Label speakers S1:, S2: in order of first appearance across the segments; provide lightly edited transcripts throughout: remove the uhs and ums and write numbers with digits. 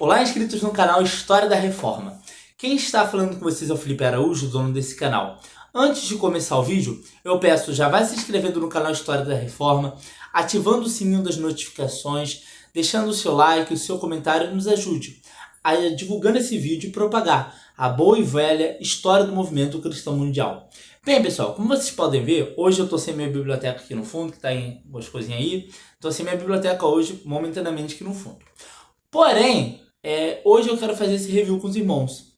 S1: Olá, inscritos no canal História da Reforma. Quem está falando com vocês é o Felipe Araújo, dono desse canal. Antes de começar o vídeo, eu peço, já vai se inscrevendo no canal História da Reforma, ativando o sininho das notificações, deixando o seu like, o seu comentário e nos ajude a divulgando esse vídeo e propagar a boa e velha história do movimento cristão mundial. Bem, pessoal, como vocês podem ver, hoje eu estou sem minha biblioteca aqui no fundo, que está em umas coisinhas aí. Estou sem minha biblioteca hoje, momentaneamente aqui no fundo. Porém, hoje eu quero fazer esse review com os irmãos,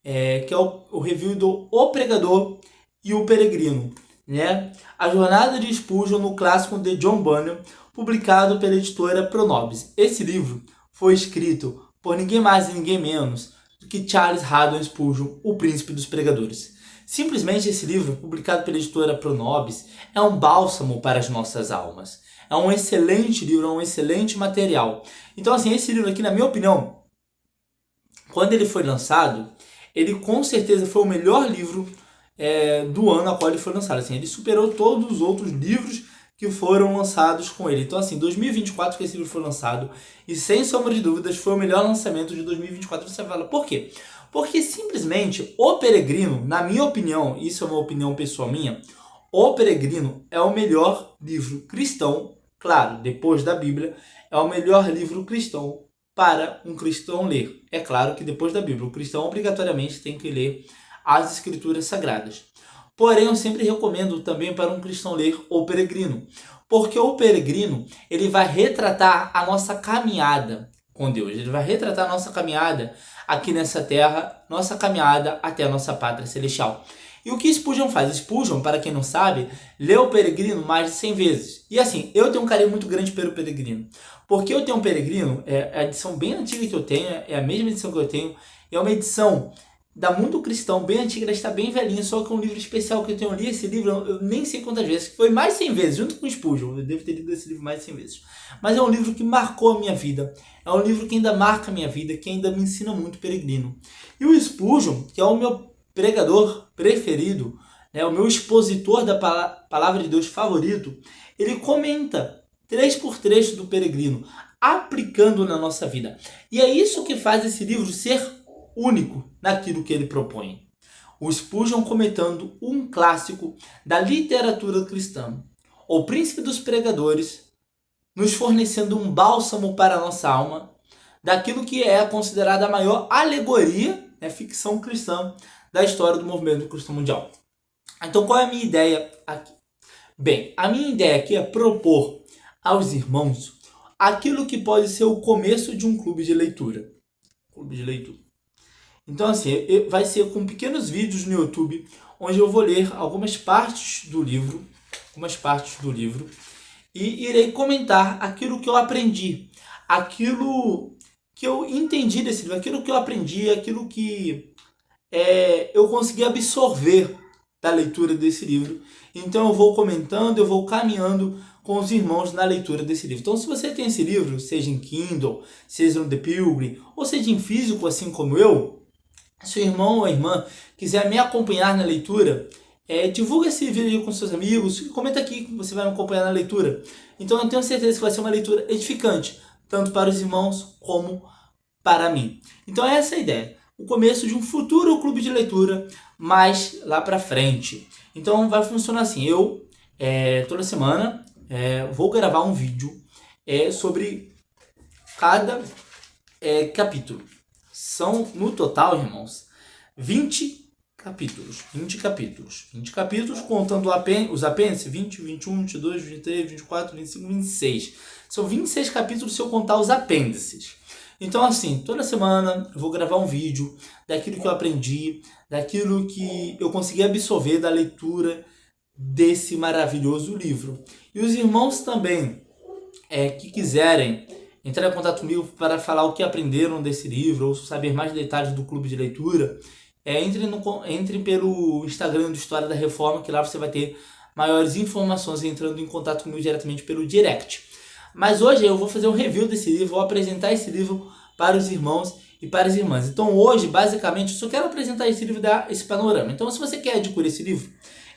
S1: que é o review do O Pregador e o Peregrino, né? A Jornada de Spurgeon no clássico de John Bunyan, publicado pela editora Pronobis. Esse livro foi escrito por ninguém mais e ninguém menos do que Charles Haddon Spurgeon, o Príncipe dos Pregadores. Simplesmente esse livro, publicado pela editora Pronobis, é um bálsamo para as nossas almas. É um excelente livro, é um excelente material. Então, assim, esse livro aqui, na minha opinião, quando ele foi lançado, ele com certeza foi o melhor livro do ano a qual ele foi lançado. Assim, ele superou todos os outros livros que foram lançados com ele. Então, assim, 2024 que esse livro foi lançado, e sem sombra de dúvidas, foi o melhor lançamento de 2024. Você fala, por quê? Porque simplesmente O Peregrino, na minha opinião, isso é uma opinião pessoal minha, O Peregrino é o melhor livro cristão, claro, depois da Bíblia, é o melhor livro cristão para um cristão ler. É claro que depois da Bíblia, o cristão obrigatoriamente tem que ler as Escrituras Sagradas. Porém, eu sempre recomendo também para um cristão ler O Peregrino, porque O Peregrino ele vai retratar a nossa caminhada com Deus, ele vai retratar a nossa caminhada aqui nessa terra, nossa caminhada até a nossa pátria celestial. E o que Spurgeon faz? Spurgeon, para quem não sabe, leu O Peregrino mais de 100 vezes. E assim, eu tenho um carinho muito grande pelo Peregrino. Porque eu tenho um Peregrino, é a edição bem antiga que eu tenho, é a mesma edição que eu tenho, é uma edição da Mundo Cristão, bem antiga, ela está bem velhinha, só que é um livro especial que eu tenho ali. Esse livro, eu nem sei quantas vezes, foi mais de 100 vezes, junto com o Spurgeon, eu devo ter lido esse livro mais de 100 vezes. Mas é um livro que marcou a minha vida, é um livro que ainda marca a minha vida, que ainda me ensina muito Peregrino. E o Spurgeon, que é o meu pregador preferido, né, o meu expositor da palavra de Deus favorito, ele comenta trecho por trecho do Peregrino, aplicando na nossa vida. E é isso que faz esse livro ser único naquilo que ele propõe. O Spurgeon comentando um clássico da literatura cristã, O Príncipe dos Pregadores, nos fornecendo um bálsamo para a nossa alma, daquilo que é considerada a maior alegoria, ficção cristã, da história do movimento cristão mundial. Então, qual é a minha ideia aqui? Bem, a minha ideia aqui é propor aos irmãos aquilo que pode ser o começo de um clube de leitura. Então, assim, vai ser com pequenos vídeos no YouTube, onde eu vou ler algumas partes do livro, e irei comentar aquilo que eu aprendi, aquilo que eu entendi desse livro, aquilo que eu aprendi, aquilo que eu consegui absorver da leitura desse livro. Então eu vou comentando, eu vou caminhando com os irmãos na leitura desse livro. Então, se você tem esse livro, seja em Kindle, seja no The Pilgrim, ou seja em físico, assim como eu, se o irmão ou a irmã quiser me acompanhar na leitura, divulga esse vídeo com seus amigos, comenta aqui que você vai me acompanhar na leitura. Então eu tenho certeza que vai ser uma leitura edificante, tanto para os irmãos como para mim. Então essa é a ideia. O começo de um futuro clube de leitura mais lá para frente. Então vai funcionar assim, eu toda semana vou gravar um vídeo sobre cada capítulo. São no total, irmãos, 20 capítulos, contando os apêndices, 20, 21, 22, 23, 24, 25, 26. São 26 capítulos se eu contar os apêndices. Então, assim, toda semana eu vou gravar um vídeo daquilo que eu aprendi, daquilo que eu consegui absorver da leitura desse maravilhoso livro. E os irmãos também que quiserem entrar em contato comigo para falar o que aprenderam desse livro ou saber mais detalhes do clube de leitura, entrem pelo Instagram do História da Reforma, que lá você vai ter maiores informações entrando em contato comigo diretamente pelo direct. Mas hoje eu vou fazer um review desse livro, vou apresentar esse livro para os irmãos e para as irmãs. Então hoje, basicamente, eu só quero apresentar esse livro, dar esse panorama. Então, se você quer adquirir esse livro,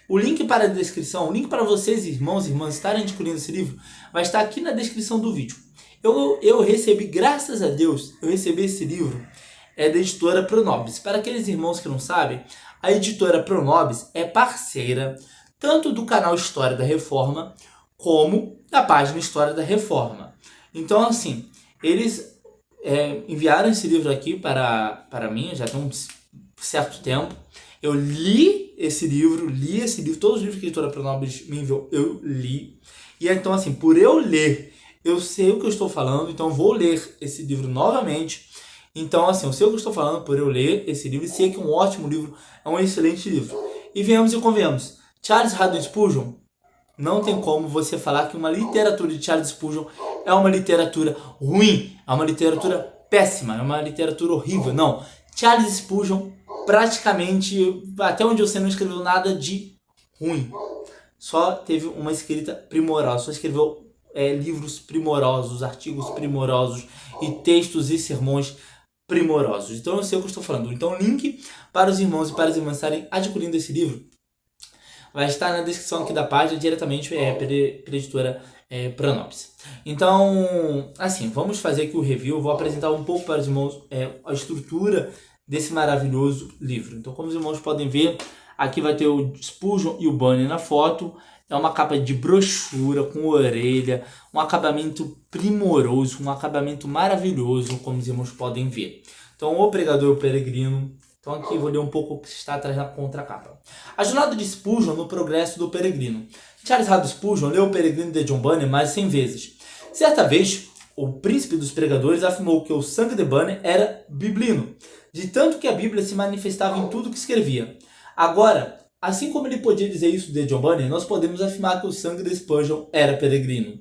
S1: o link para a descrição, o link para vocês, irmãos e irmãs, estarem adquirindo esse livro, vai estar aqui na descrição do vídeo. Eu recebi, graças a Deus, eu recebi esse livro da editora Pronobis. Para aqueles irmãos que não sabem, a editora Pronobis é parceira tanto do canal História da Reforma como da página História da Reforma. Então, assim, eles enviaram esse livro aqui para mim, já tem um certo tempo. Eu li esse livro, todos os livros que a editora Pronobis me enviou, eu li. E então, assim, por eu ler, eu sei o que eu estou falando, então vou ler esse livro novamente. Então, assim, eu sei o que eu estou falando por eu ler esse livro e sei que é um ótimo livro, é um excelente livro. E venhamos e convenhamos, Charles Haddon Spurgeon, não tem como você falar que uma literatura de Charles Spurgeon é uma literatura ruim, é uma literatura péssima, é uma literatura horrível. Não, Charles Spurgeon praticamente, até onde eu sei, não escreveu nada de ruim. Só teve uma escrita primorosa, só escreveu livros primorosos, artigos primorosos e textos e sermões primorosos. Então eu sei o que eu estou falando. Então o link para os irmãos e para as irmãs estarem adquirindo esse livro vai estar na descrição aqui da página, diretamente pela editora Pronobis. Então, assim, vamos fazer aqui o review. Eu vou apresentar um pouco para os irmãos a estrutura desse maravilhoso livro. Então, como os irmãos podem ver, aqui vai ter o Spurgeon e o Bunyan na foto. É uma capa de brochura com orelha, um acabamento primoroso, um acabamento maravilhoso, como os irmãos podem ver. Então, o pregador e o peregrino. Então aqui eu vou ler um pouco o que está atrás na contracapa. A jornada de Spurgeon no progresso do peregrino. Charles Haddon Spurgeon leu o Peregrino de John Bunyan mais de 100 vezes. Certa vez, o príncipe dos pregadores afirmou que o sangue de Bunyan era biblino, de tanto que a Bíblia se manifestava em tudo que escrevia. Agora, assim como ele podia dizer isso de John Bunyan, nós podemos afirmar que o sangue de Spurgeon era peregrino,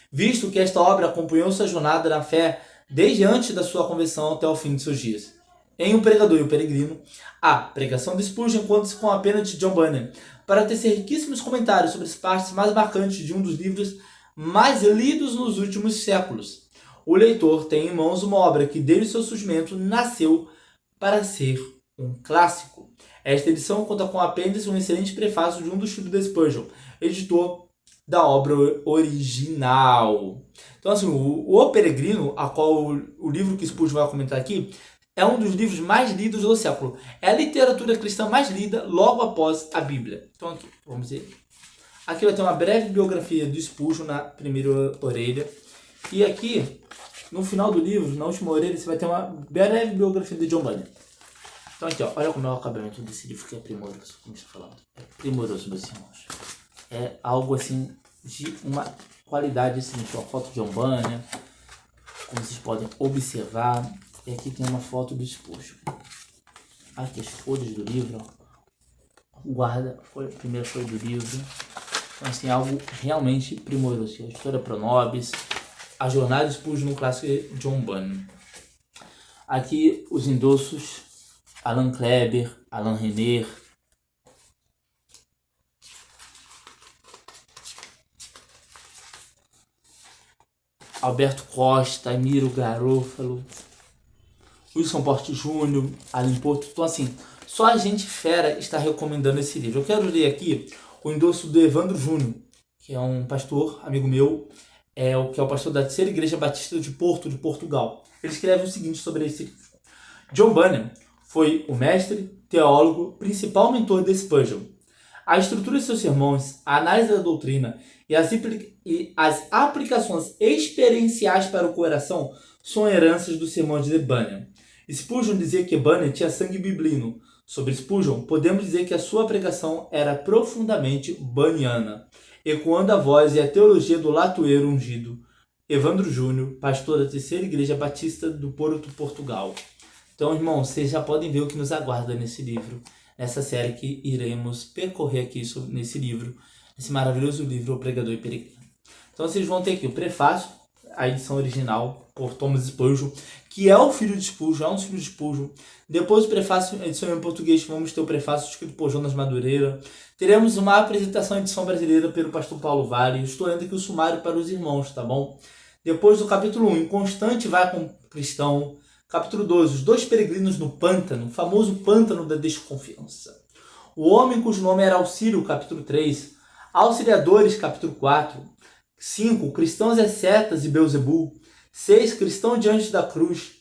S1: visto que esta obra acompanhou sua jornada na fé desde antes da sua conversão até o fim de seus dias. Em O Pregador e o Peregrino, a pregação de Spurgeon conta-se com a pena de John Bunyan para tecer riquíssimos comentários sobre as partes mais marcantes de um dos livros mais lidos nos últimos séculos. O leitor tem em mãos uma obra que, desde seu surgimento, nasceu para ser um clássico. Esta edição conta com apêndice um excelente prefácio de um dos filhos de Spurgeon, editor da obra original. Então, assim, o Peregrino, a qual o livro que Spurgeon vai comentar aqui, é um dos livros mais lidos do século. É a literatura cristã mais lida logo após a Bíblia. Então aqui, vamos ver. Aqui vai ter uma breve biografia do Spurgeon na primeira orelha. E aqui, no final do livro, na última orelha, você vai ter uma breve biografia de John Bunyan. Então aqui, ó, olha como é o acabamento desse livro, que é primoroso, como estou falando. É primoroso, meus irmãos. É algo assim, de uma qualidade excelente. Ó, foto de John Bunyan, como vocês podem observar. E aqui tem uma foto do Spurgeon. Aqui as folhas do livro. Guarda, a primeira folha do livro. Então, assim, algo realmente primoroso. A história Pronobis, a jornada de Spurgeon no clássico de John Bunyan. Aqui os endossos: Alan Kleber, Alan Renner. Alberto Costa, Emílio Garofalo, Wilson Porte Júnior, Alan Porto. Então, assim, só a gente fera está recomendando esse livro. Eu quero ler aqui o endosso do Evandro Júnior, que é um pastor, amigo meu, que é o pastor da Terceira Igreja Batista de Porto, de Portugal. Ele escreve o seguinte sobre esse livro. John Bunyan foi o mestre, teólogo, principal mentor de Spurgeon. A estrutura de seus sermões, a análise da doutrina e as aplicações experienciais para o coração são heranças dos sermões de Bunyan. Spurgeon dizia que Bunyan tinha sangue biblino. Sobre Spurgeon, podemos dizer que a sua pregação era profundamente bunyiana, ecoando a voz e a teologia do latoeiro ungido, Evandro Júnior, pastor da Terceira Igreja Batista do Porto, Portugal. Então, irmãos, vocês já podem ver o que nos aguarda nesse livro, nessa série que iremos percorrer aqui nesse livro, esse maravilhoso livro, O Pregador e Peregrino. Então, vocês vão ter aqui o prefácio, a edição original, por Thomas Spurgeon, que é o filho de Spurgeon, é um dos filhos de Spurgeon. Depois do prefácio, a edição em português, vamos ter o prefácio escrito por Jonas Madureira. Teremos uma apresentação, edição brasileira, pelo pastor Paulo Vale. Estou lendo aqui o sumário para os irmãos, tá bom? Depois do capítulo 1, Inconstante vai com cristão. Capítulo 2, os dois peregrinos no pântano, o famoso pântano da desconfiança. O homem cujo nome era Auxílio, capítulo 3. Auxiliadores, capítulo 4. 5. Cristãos, ascetas e Beelzebul. 6. Cristão diante da cruz.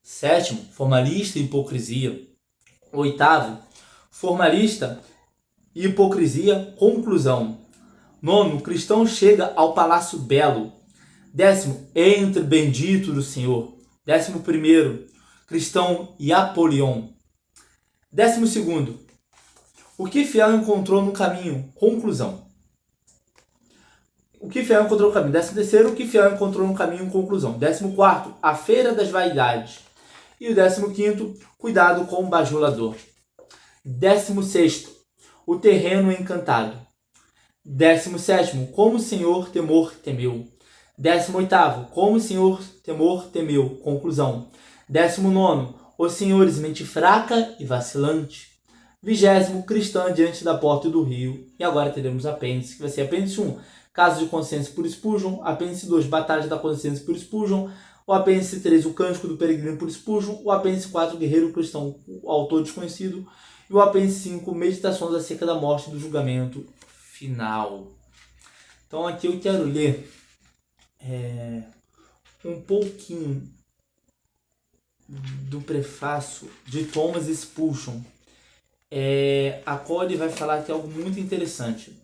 S1: 7. Formalista e hipocrisia. 8. Formalista e hipocrisia, conclusão. 9. Cristão chega ao palácio belo. 10. Entre bendito do Senhor. 11. Cristão e Apolion. 12. O que fiel encontrou no caminho, conclusão. O que fiel encontrou no caminho. 13. O que fiel encontrou no caminho, conclusão. 14. A feira das vaidades. E o 15. Cuidado com o bajulador. 16. O terreno encantado. 17. Como o Senhor temor temeu. 18. Como o Senhor temor temeu. Conclusão. 19. Os senhores mente fraca e vacilante. 20. Cristã diante da porta do rio. E agora teremos apêndice, que vai ser apêndice 1. Caso de consciência por Spurgeon. Apêndice 2. Batalha da consciência por Spurgeon. O apêndice 3. O cântico do peregrino por Spurgeon. O apêndice 4. Guerreiro cristão, o autor desconhecido. E o apêndice 5. Meditações acerca da morte e do julgamento final. Então aqui eu quero ler um pouquinho do prefácio de Thomas Spurgeon, a qual ele vai falar aqui algo muito interessante.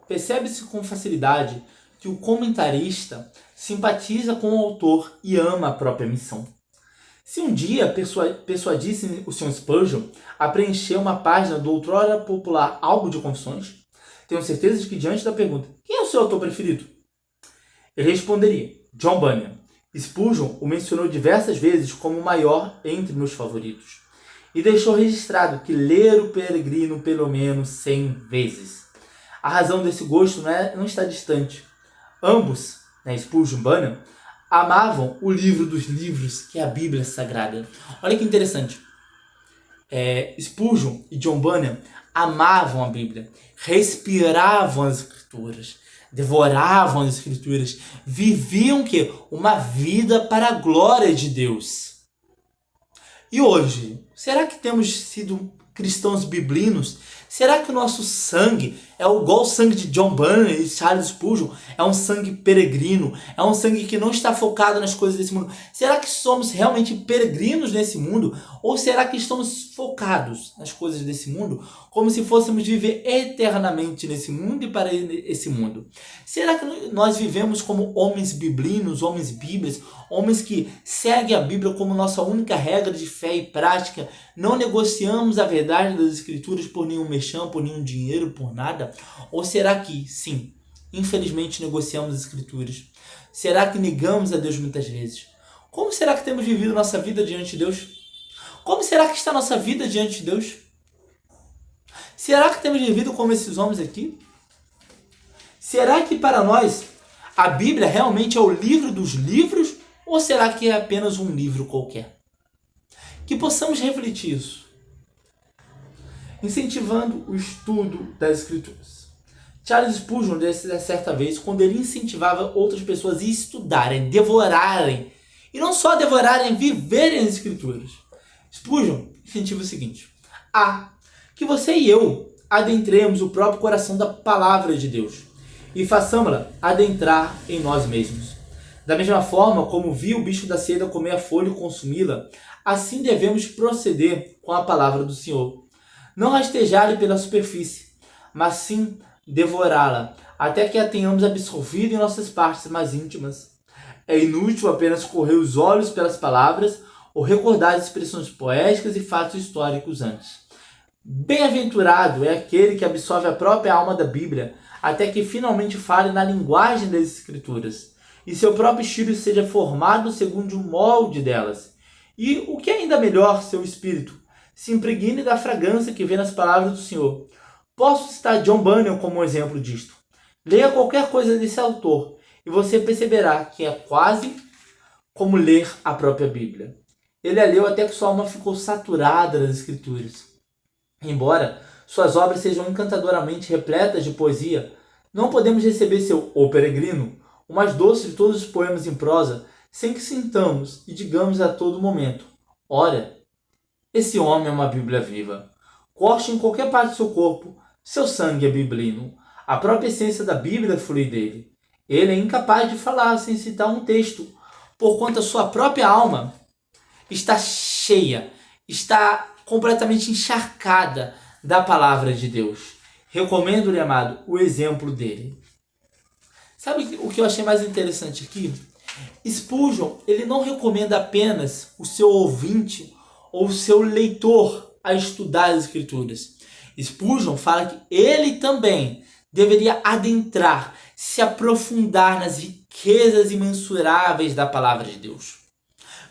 S1: Percebe-se com facilidade que o comentarista simpatiza com o autor e ama a própria missão. Se um dia persuadisse o Sr. Spurgeon a preencher uma página do outrora popular Álbum de Confissões, tenho certeza de que, diante da pergunta, quem é o seu autor preferido? Ele responderia, John Bunyan. Spurgeon o mencionou diversas vezes como o maior entre meus favoritos. E deixou registrado que ler o Peregrino pelo menos 100 vezes. A razão desse gosto não está distante. Ambos, Spurgeon e Bunyan, amavam o livro dos livros, que é a Bíblia Sagrada. Olha que interessante. Spurgeon e John Bunyan amavam a Bíblia, respiravam as Escrituras, devoravam as Escrituras, viviam uma vida para a glória de Deus. E hoje, será que temos sido cristãos biblinos? Será que o nosso sangue é igual o sangue de John Bunyan e Charles Spurgeon? É um sangue peregrino? É um sangue que não está focado nas coisas desse mundo? Será que somos realmente peregrinos nesse mundo? Ou será que estamos focados nas coisas desse mundo como se fôssemos viver eternamente nesse mundo e para esse mundo? Será que nós vivemos como homens biblinos, homens bíblias, homens que seguem a Bíblia como nossa única regra de fé e prática? Não negociamos a verdade das Escrituras por nenhum merchan, por nenhum dinheiro, por nada? Ou será que, sim, infelizmente negociamos as Escrituras? Será que negamos a Deus muitas vezes? Como será que temos vivido nossa vida diante de Deus? Como será que está a nossa vida diante de Deus? Será que temos vivido como esses homens aqui? Será que para nós a Bíblia realmente é o livro dos livros? Ou será que é apenas um livro qualquer? Que possamos refletir isso, incentivando o estudo das Escrituras. Charles Spurgeon, certa vez, quando ele incentivava outras pessoas a estudarem, devorarem, e não só devorarem, viverem as Escrituras. Spurgeon incentiva o seguinte: que você e eu adentremos o próprio coração da palavra de Deus e façamos-la adentrar em nós mesmos. Da mesma forma como viu o bicho da seda comer a folha e consumi-la, assim devemos proceder com a palavra do Senhor. Não rastejar-lhe pela superfície, mas sim devorá-la, até que a tenhamos absorvida em nossas partes mais íntimas. É inútil apenas correr os olhos pelas palavras ou recordar as expressões poéticas e fatos históricos antes. Bem-aventurado é aquele que absorve a própria alma da Bíblia, até que finalmente fale na linguagem das Escrituras, e seu próprio espírito seja formado segundo o molde delas. E, o que é ainda melhor, seu espírito se impregne da fragrância que vê nas palavras do Senhor. Posso citar John Bunyan como um exemplo disto. Leia qualquer coisa desse autor, e você perceberá que é quase como ler a própria Bíblia. Ele a leu até que sua alma ficou saturada das Escrituras. Embora suas obras sejam encantadoramente repletas de poesia, não podemos receber seu O Peregrino, o mais doce de todos os poemas em prosa, sem que sintamos e digamos a todo momento: ora, esse homem é uma Bíblia viva. Corte em qualquer parte do seu corpo, seu sangue é biblino. A própria essência da Bíblia flui dele. Ele é incapaz de falar sem citar um texto, porquanto a sua própria alma está cheia, está completamente encharcada da palavra de Deus. Recomendo-lhe, amado, o exemplo dele. Sabe o que eu achei mais interessante aqui? Spurgeon, ele não recomenda apenas o seu ouvinte ou o seu leitor a estudar as Escrituras. Spurgeon fala que ele também deveria adentrar, se aprofundar nas riquezas imensuráveis da palavra de Deus.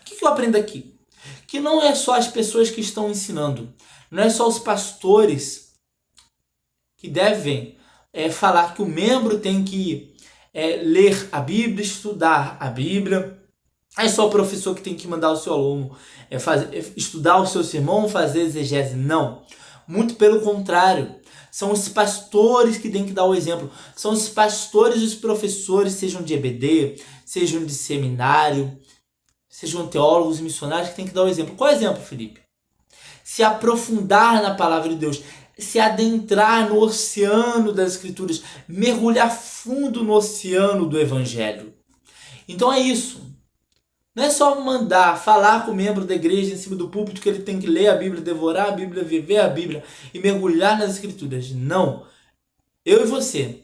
S1: O que eu aprendo aqui? Que não é só as pessoas que estão ensinando, não é só os pastores que devem falar que o membro tem que ler a Bíblia, estudar a Bíblia. É só o professor que tem que mandar o seu aluno estudar o seu sermão, fazer exegese. Não. Muito pelo contrário. São os pastores que têm que dar o exemplo. São os pastores e os professores, sejam de EBD, sejam de seminário, sejam teólogos e missionários, que têm que dar o exemplo. Qual é o exemplo, Felipe? Se aprofundar na palavra de Deus, se adentrar no oceano das Escrituras, mergulhar fundo no oceano do Evangelho. Então é isso. Não é só mandar, falar com o membro da igreja em cima do púlpito que ele tem que ler a Bíblia, devorar a Bíblia, viver a Bíblia e mergulhar nas Escrituras. Não. Eu e você,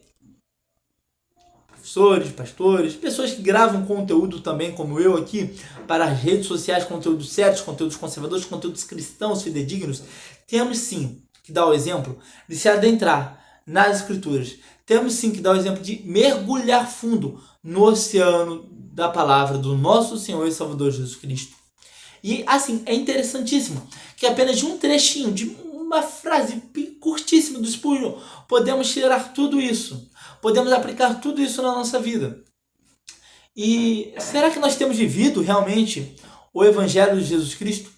S1: professores, pastores, pessoas que gravam conteúdo também, como eu aqui, para as redes sociais, conteúdos sérios, conteúdos conservadores, conteúdos cristãos, fidedignos, temos sim que dar o exemplo de se adentrar nas Escrituras. Temos sim que dar o exemplo de mergulhar fundo no oceano da palavra do nosso Senhor e Salvador Jesus Cristo. E assim, é interessantíssimo que apenas de um trechinho, de uma frase curtíssima do Spurgeon, podemos tirar tudo isso. Podemos aplicar tudo isso na nossa vida. E será que nós temos vivido realmente o Evangelho de Jesus Cristo?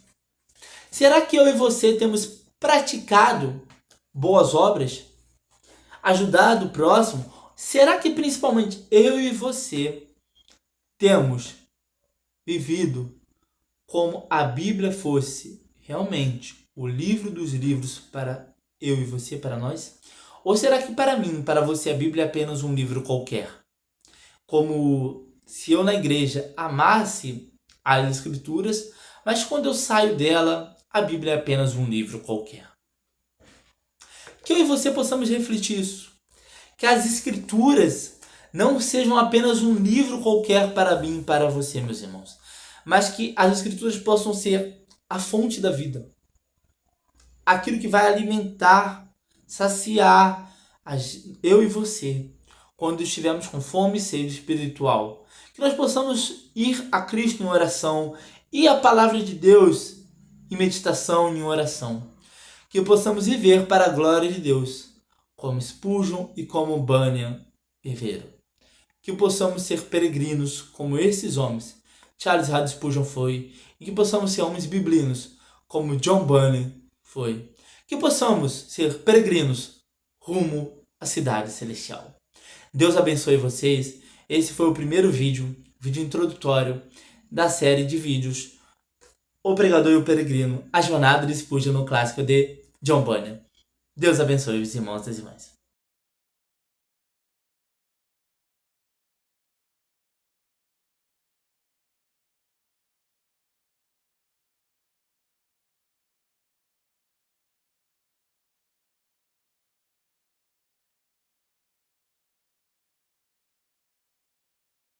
S1: Será que eu e você temos praticado boas obras? Ajudado o próximo? Será que principalmente eu e você temos vivido como a Bíblia fosse realmente o livro dos livros para eu e você, para nós? Ou será que para mim, para você, a Bíblia é apenas um livro qualquer? Como se eu na igreja amasse as Escrituras, mas quando eu saio dela, a Bíblia é apenas um livro qualquer. Que eu e você possamos refletir isso. Que as Escrituras não sejam apenas um livro qualquer para mim e para você, meus irmãos, mas que as Escrituras possam ser a fonte da vida. Aquilo que vai alimentar, saciar eu e você, quando estivermos com fome e sede espiritual. Que nós possamos ir a Cristo em oração e a palavra de Deus em meditação, em oração. Que possamos viver para a glória de Deus, como Spurgeon e como Bunyan viveram. Que possamos ser peregrinos como esses homens, Charles Haddon Spurgeon foi, e que possamos ser homens biblinos como John Bunyan foi. Que possamos ser peregrinos rumo à cidade celestial. Deus abençoe vocês. Esse foi o primeiro vídeo introdutório da série de vídeos O Pregador e o Peregrino, a jornada de Spurgeon no clássico de John Bunyan. Deus abençoe os irmãos e as irmãs.